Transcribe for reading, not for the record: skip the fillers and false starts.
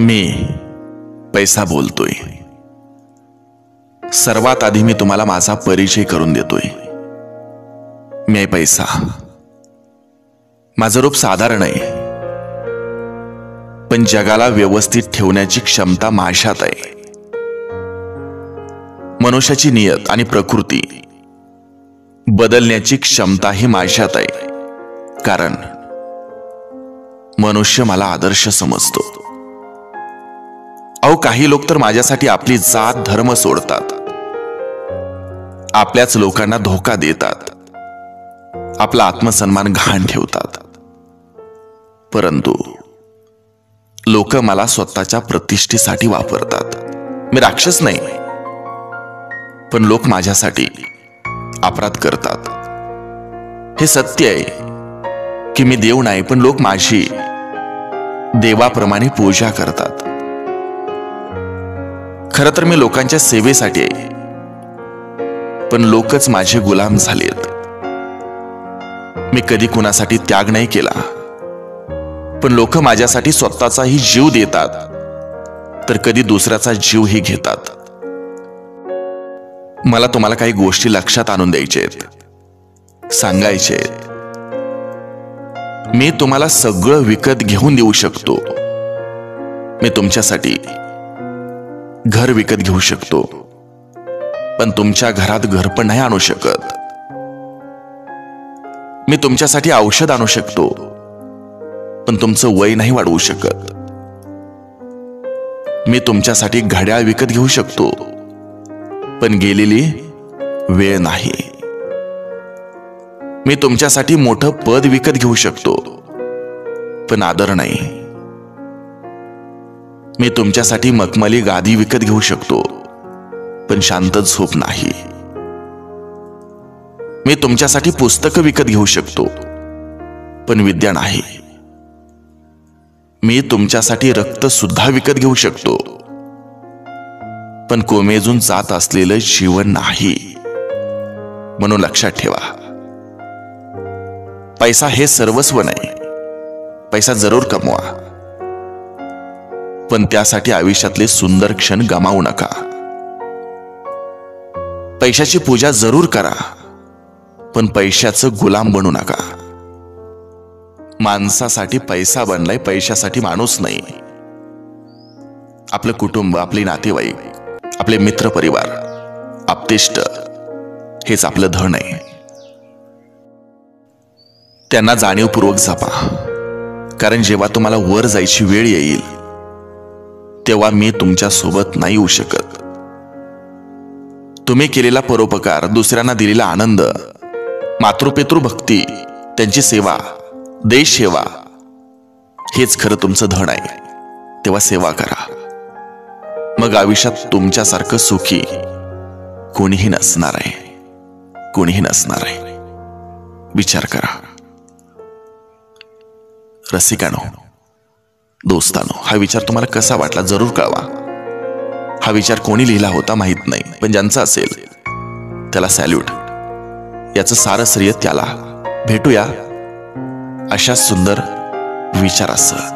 मी पैसा बोलतोय। सर्वात आधी मी तुम्हाला माझा परिचय करून देतोय। मी पैसा। माझं रूप साधारण आहे, पण जगाला व्यवस्थित ठेवण्याची क्षमता माझ्यात आहे। मनुष्याची नियत आणि प्रकृती बदलण्याची क्षमताही माझ्यात आहे, कारण मनुष्य मला आदर्श समजतो। अहो, काही लोक तर माझ्यासाठी आपली जात धर्म सोडतात, आपल्याच लोकांना धोका देतात, आपला आत्मसन्मान घाण ठेवतात। परंतु लोक मला स्वतःच्या प्रतिष्ठेसाठी वापरतात। मी राक्षस नाही, पण लोक माझ्यासाठी अपराध करतात। हे सत्य आहे की मी देव नाही, पण लोक माझी देवाप्रमाणे पूजा करतात। खरं तर मी लोकांच्या सेवेसाठी आहे, पण लोकच माझे गुलाम झालेत। मी कधी कुणासाठी त्याग नाही केला, पण लोक माझ्यासाठी स्वतःचाही जीव देतात, तर कधी दुसऱ्याचा जीवही घेतात। मला तुम्हाला काही गोष्टी लक्षात आणून द्यायचेत, सांगायचेत। मी तुम्हाला सगळं विकत घेऊन देऊ शकतो। मी तुमच्यासाठी घर विकत घेऊ शकतो, पण तुमच्या घरात घर पण नाही आणू शकत। मी तुमच्यासाठी औषध आणू शकतो, पण तुमचं वय नाही वाढवू शकत। मी तुमच्यासाठी घड्याळ विकत घेऊ शकतो, पण गेलेली वेळ नाही। मी तुमच्यासाठी मोठं पद विकत घेऊ शकतो, पण आदर नाही। मी तुमच्यासाठी मखमली गादी विकत घेऊ शकतो, पण शांत झोप नाही। मी तुमच्यासाठी पुस्तकं विकत घेऊ शकतो, पण विद्या नाही। मी तुमच्यासाठी रक्त सुद्धा विकत घेऊ शकतो, पण कोमेजून जात असलेलं जीवन नाही। म्हणून लक्षात ठेवा, पैसा हे सर्वस्व नाही। पैसा जरूर कमवा, पण त्यासाठी आयुष्यातले सुंदर क्षण गमावू नका। पैशाची पूजा जरूर करा, पण पैशाचं गुलाम बनू नका। माणसासाठी पैसा बनलाय, पैशासाठी माणूस नाही। आपलं कुटुंब, आपले नातेवाईक, आपले मित्र परिवार, आप्तेष्ट हेच आपलं धन आहे। त्यांना जाणीवपूर्वक जपा, कारण जेव्हा तुम्हाला वर जायची वेळ येईल, तेव्हा मी तुमच्या सोबत नाही येऊ शकत। तुम्ही केलेला परोपकार, दुसऱ्यांना दिलेला आनंद, मातृपितृ भक्ती, त्यांची सेवा, देश सेवा हेच खरं तुमचं धन आहे। तेव्हा सेवा करा, मग आयुष्यात तुमच्यासारखं सुखी कोणीही नसणार आहे, कोणीही नसणार आहे। विचार करा। रसिकानो, दोस्तानो, हा विचार तुम्हाला कसा वाटला जरूर कळवा। हा विचार कोणी लिहिला होता माहित नाही, पण ज्यांचा असेल त्याला सॅल्यूट। याचं सारं श्रेय त्याला। भेटूया अशा सुंदर विचारासह।